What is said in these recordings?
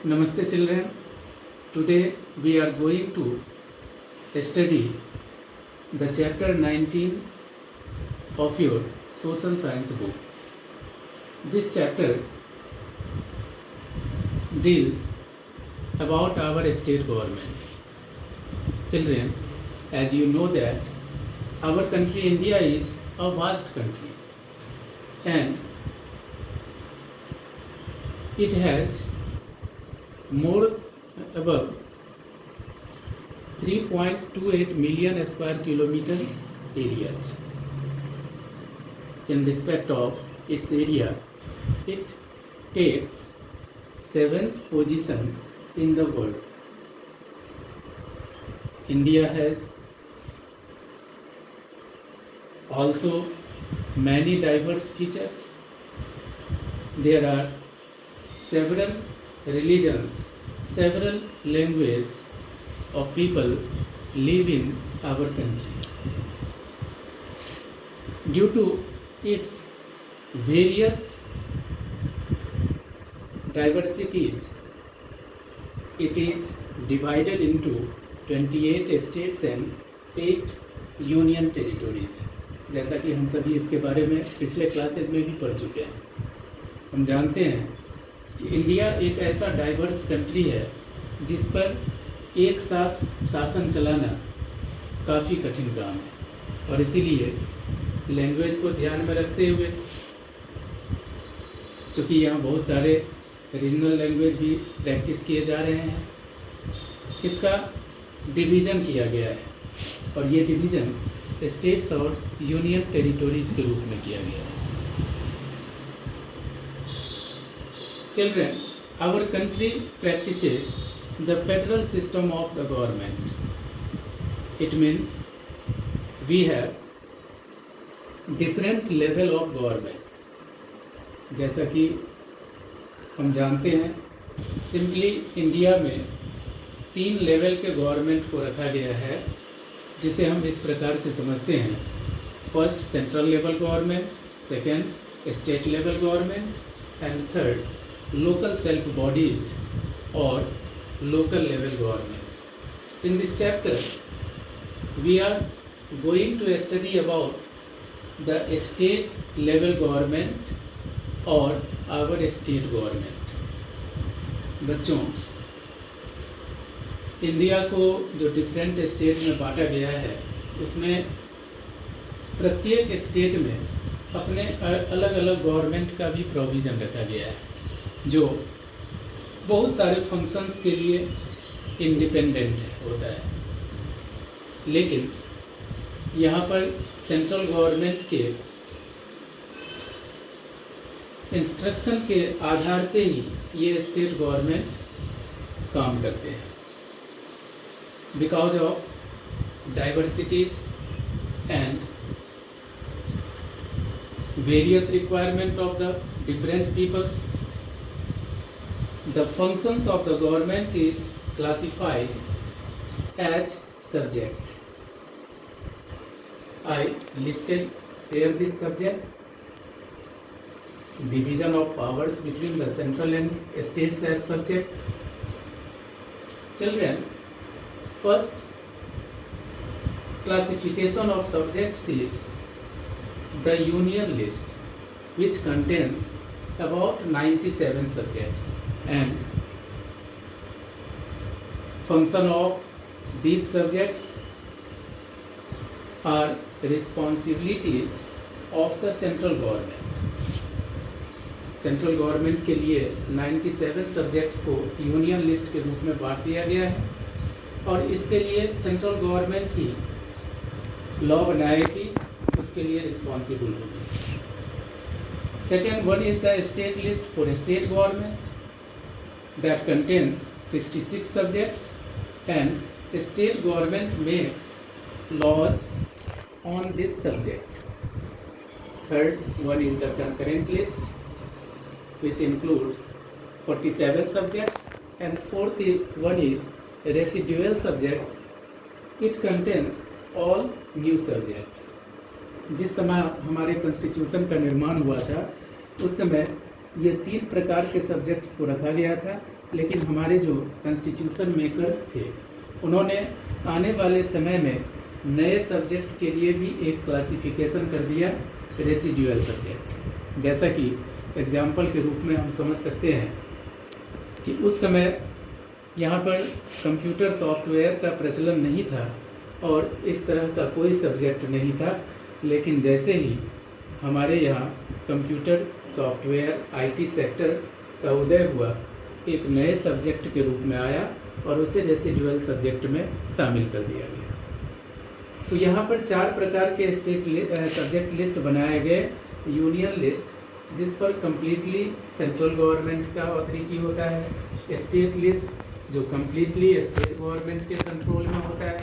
Namaste children. Today we are going to study the chapter 19 of your social science book. This chapter deals about our state governments. Children, as you know that our country India is a vast country and it has more above 3.28 million square kilometer areas. In respect of its area, it takes 7th position in the world. India has also many diverse features. There are several religions, several languages of people live in our country. Due to its various diversities, it is divided into 28 states and 8 union territories. जैसा कि हम सभी इसके बारे में पिछले classes में भी पढ़ चुके हैं। हम जानते हैं कि इंडिया एक ऐसा डाइवर्स कंट्री है जिस पर एक साथ शासन चलाना काफ़ी कठिन काम है और इसीलिए लैंग्वेज को ध्यान में रखते हुए, चूँकि यहाँ बहुत सारे रीजनल लैंग्वेज भी प्रैक्टिस किए जा रहे हैं, इसका डिवीज़न किया गया है और ये डिवीज़न स्टेट्स और यूनियन टेरिटोरीज के रूप में किया गया है। Children, our country practices the federal system of the government. It means we have different level of government. जैसा कि हम जानते हैं, सिंपली इंडिया में 3 लेवल के गवर्नमेंट को रखा गया है, जिसे हम इस प्रकार से समझते हैं। First central level government, second state level government and third local self bodies or local level government. In this chapter, we are going to study about the state level government or our state government. बच्चों, India को जो different state में बांटा गया है, उसमें प्रत्येक state में अपने अलग अलग गवर्नमेंट का भी प्रोविज़न रखा गया है, जो बहुत सारे फंक्शंस के लिए इंडिपेंडेंट होता है। लेकिन यहाँ पर सेंट्रल गवर्नमेंट के इंस्ट्रक्शन के आधार से ही ये स्टेट गवर्नमेंट काम करते हैं। Because of diversities and various requirement of the different people, the functions of the government is classified as subject. I listed here this subject. Division of powers between the central and states as subjects. Children, first classification of subjects is the union list, which contains about 97 subjects. And function of these subjects are responsibilities of the central government. Central government के लिए 97 subjects को union list के रूप में बांट दिया गया है और इसके लिए सेंट्रल गवर्नमेंट ही लॉ बनाएगी, उसके लिए रिस्पॉन्सिबल होगी। Second one is the state list for state government that contains 66 subjects and state government makes laws on this subject. Third one is the concurrent list, which includes 47 subjects, and fourth one is residual subject. It contains all new subjects. जिस समय हमारे constitution का निर्माण हुआ था, उस समय ये 3 प्रकार के सब्जेक्ट्स को रखा गया था, लेकिन हमारे जो कॉन्स्टिट्यूशन मेकर्स थे उन्होंने आने वाले समय में नए सब्जेक्ट के लिए भी एक क्लासिफिकेशन कर दिया, रेसिडुअल सब्जेक्ट। जैसा कि एग्जाम्पल के रूप में हम समझ सकते हैं कि उस समय यहाँ पर कंप्यूटर सॉफ्टवेयर का प्रचलन नहीं था और इस तरह का कोई सब्जेक्ट नहीं था, लेकिन जैसे ही हमारे यहाँ कंप्यूटर सॉफ्टवेयर आईटी सेक्टर का उदय हुआ, एक नए सब्जेक्ट के रूप में आया और उसे रेसिडुअल सब्जेक्ट में शामिल कर दिया गया। तो यहाँ पर 4 प्रकार के सब्जेक्ट लिस्ट बनाए गए। यूनियन लिस्ट, जिस पर कम्प्लीटली सेंट्रल गवर्नमेंट का अथॉरिटी होता है। स्टेट लिस्ट, जो कम्प्लीटली स्टेट गवर्नमेंट के कंट्रोल में होता है।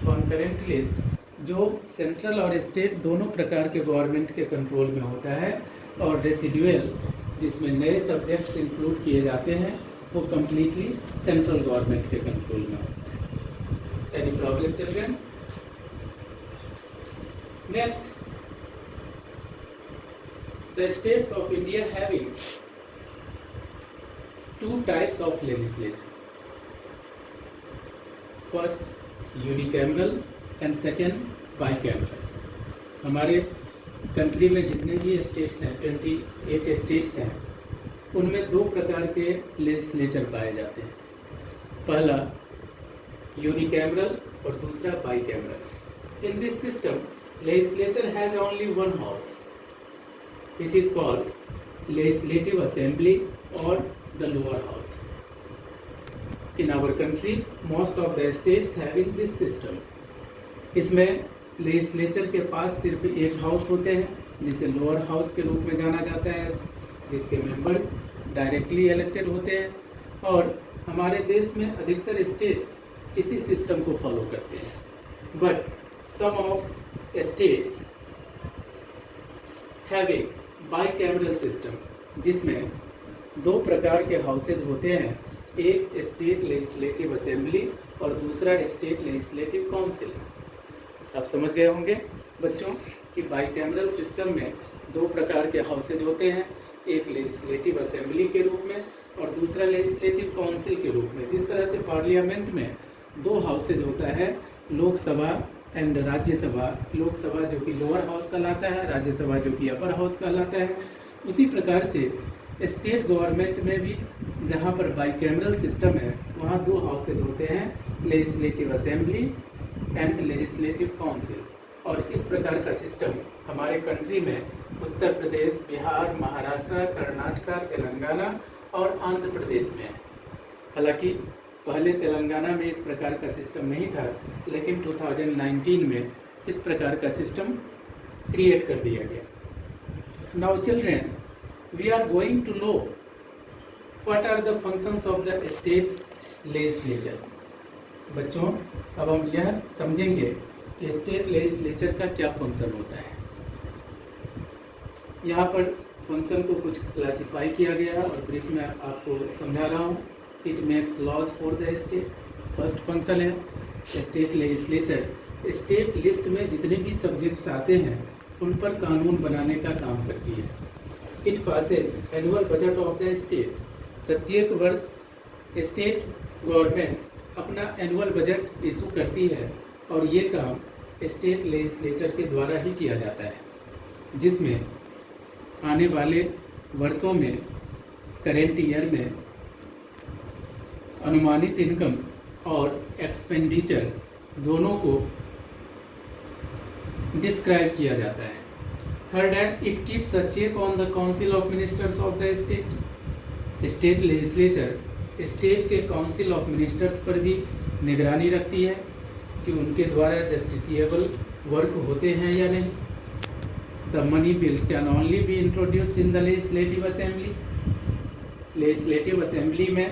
कॉन्करेंट लिस्ट, जो सेंट्रल और स्टेट दोनों प्रकार के गवर्नमेंट के कंट्रोल में होता है। और रेसिडुअल, जिसमें नए सब्जेक्ट्स इंक्लूड किए जाते हैं, वो कम्प्लीटली सेंट्रल गवर्नमेंट के कंट्रोल में होता है। Any problem children? Next, the states of India having 2 types of legislature. First, unicameral and second, bicameral. हमारे कंट्री में जितने भी स्टेट्स हैं, 28 स्टेट्स हैं, उनमें 2 प्रकार के लेजिस्लेचर पाए जाते हैं। पहला यूनिकैमरल और दूसरा bicameral. In this system, legislature has only one house, which is called Legislative Assembly or the lower house. In our country, most of the states having this system. इसमें लेजिस्लेचर के पास सिर्फ एक हाउस होते हैं, जिसे lower house के रूप में जाना जाता है, जिसके मेंबर्स डायरेक्टली इलेक्टेड होते हैं। और हमारे देश में अधिकतर स्टेट्स इसी सिस्टम को फॉलो करते हैं। But some of states having bicameral system, जिसमें 2 प्रकार के हाउसेज होते हैं, एक स्टेट लेजिस्लेटिव असेंबली और दूसरा स्टेट लेजिस्लेटिव काउंसिल। आप समझ गए होंगे बच्चों कि बाइकैमरल सिस्टम में 2 प्रकार के हाउसेज होते हैं, एक लेजिस्लेटिव असेंबली के रूप में और दूसरा लेजिस्लेटिव काउंसिल के रूप में। जिस तरह से पार्लियामेंट में 2 हाउसेज होता है, लोकसभा एंड राज्यसभा। लोकसभा जो कि लोअर हाउस कहलाता है, राज्यसभा जो कि अपर हाउस कहलाता है। उसी प्रकार से स्टेट गवर्नमेंट में भी जहाँ पर बाइकैमरल सिस्टम है, वहाँ 2 हाउसेज होते हैं, legislative assembly and legislative council. और इस प्रकार का सिस्टम हमारे कंट्री में उत्तर प्रदेश, बिहार, महाराष्ट्र, कर्नाटका, तेलंगाना और आंध्र प्रदेश में है। हालांकि पहले तेलंगाना में इस प्रकार का सिस्टम नहीं था, लेकिन 2019 में इस प्रकार का सिस्टम क्रिएट कर दिया गया। Now children, we are going to know what are the functions of the state legislature. बच्चों, अब हम यह समझेंगे कि स्टेट लेजिस्लेचर का क्या फंक्शन होता है। यहाँ पर फंक्शन को कुछ क्लासिफाई किया गया है और ब्रीफ में आपको समझा रहा हूँ। It makes laws for the state. First function है स्टेट लेजिस्लेचर, स्टेट लिस्ट में जितने भी सब्जेक्ट्स आते हैं उन पर कानून बनाने का काम करती है। It Passage annual budget of the state. प्रत्येक वर्ष स्टेट गवर्नमेंट अपना एनुअल बजट इशू करती है और ये काम स्टेट लेजिस्लेचर के द्वारा ही किया जाता है, जिसमें आने वाले वर्षों में, करेंट ईयर में अनुमानित इनकम और एक्सपेंडिचर दोनों को डिस्क्राइब किया जाता है। थर्ड है, it keeps a check on the council of ministers of the state. State legislature state के काउंसिल ऑफ मिनिस्टर्स पर भी निगरानी रखती है कि उनके द्वारा जस्टिसिएबल वर्क होते हैं या नहीं। The money bill can only be introduced in the legislative assembly. Legislative assembly में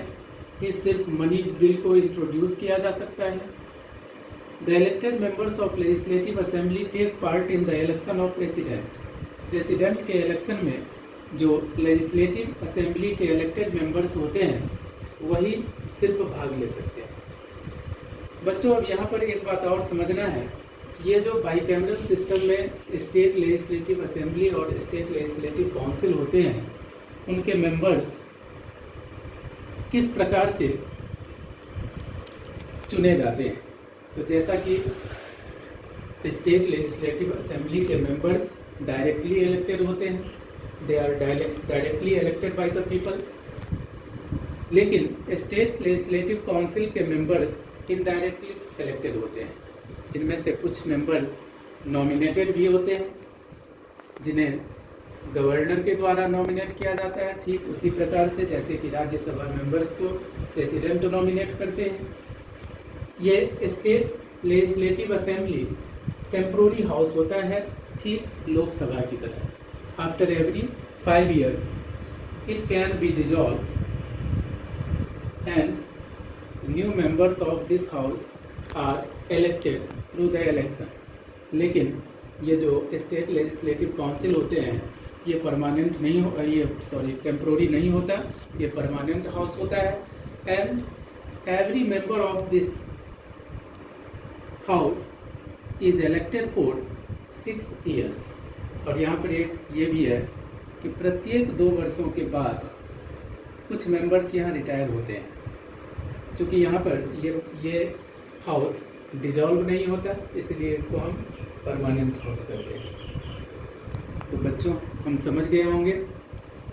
ही सिर्फ मनी बिल को इंट्रोड्यूस किया जा सकता है। The elected members of legislative assembly take part in the election of president. President के इलेक्शन में जो लेजिस्लेटिव असेंबली के इलेक्टेड मेंबर्स होते हैं वही सिर्फ भाग ले सकते हैं। बच्चों, अब यहाँ पर एक बात और समझना है, ये जो बाइकैमरल सिस्टम में स्टेट लेजिस्लेटिव असेंबली और स्टेट लेजिस्लेटिव काउंसिल होते हैं, उनके मेंबर्स किस प्रकार से चुने जाते हैं। तो जैसा कि स्टेट लेजिस्लेटिव असेंबली के मेंबर्स डायरेक्टली इलेक्टेड होते हैं, they are directly elected by the people, लेकिन स्टेट लेजिस्लेटिव काउंसिल के मेंबर्स इनडायरेक्टली इलेक्टेड होते हैं। इनमें से कुछ मेंबर्स नॉमिनेटेड भी होते हैं, जिन्हें गवर्नर के द्वारा नॉमिनेट किया जाता है, ठीक उसी प्रकार से जैसे कि राज्यसभा मेंबर्स को प्रेसिडेंट नॉमिनेट करते हैं। ये state legislative assembly temporary house होता है, ठीक लोकसभा की तरह। After every 5 years it can be dissolve and new members of this house are elected through the election. लेकिन ये जो स्टेट लेजिस्लेटिव काउंसिल होते हैं ये परमानेंट नहीं हो, ये टेम्पोररी नहीं होता, ये परमानेंट हाउस होता है। And every member of this house is elected for 6 years। और यहाँ पर एक ये भी है कि प्रत्येक 2 वर्षों के बाद कुछ मेंबर्स यहाँ रिटायर होते हैं, क्योंकि यहाँ पर ये हाउस डिसॉल्व नहीं होता, इसलिए इसको हम परमानेंट हाउस करते हैं। तो बच्चों, हम समझ गए होंगे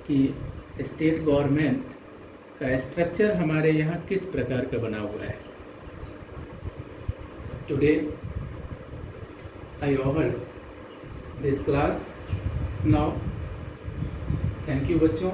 कि स्टेट गवर्नमेंट का स्ट्रक्चर हमारे यहाँ किस प्रकार का बना हुआ है। Today I over this class now. Thank you बच्चों।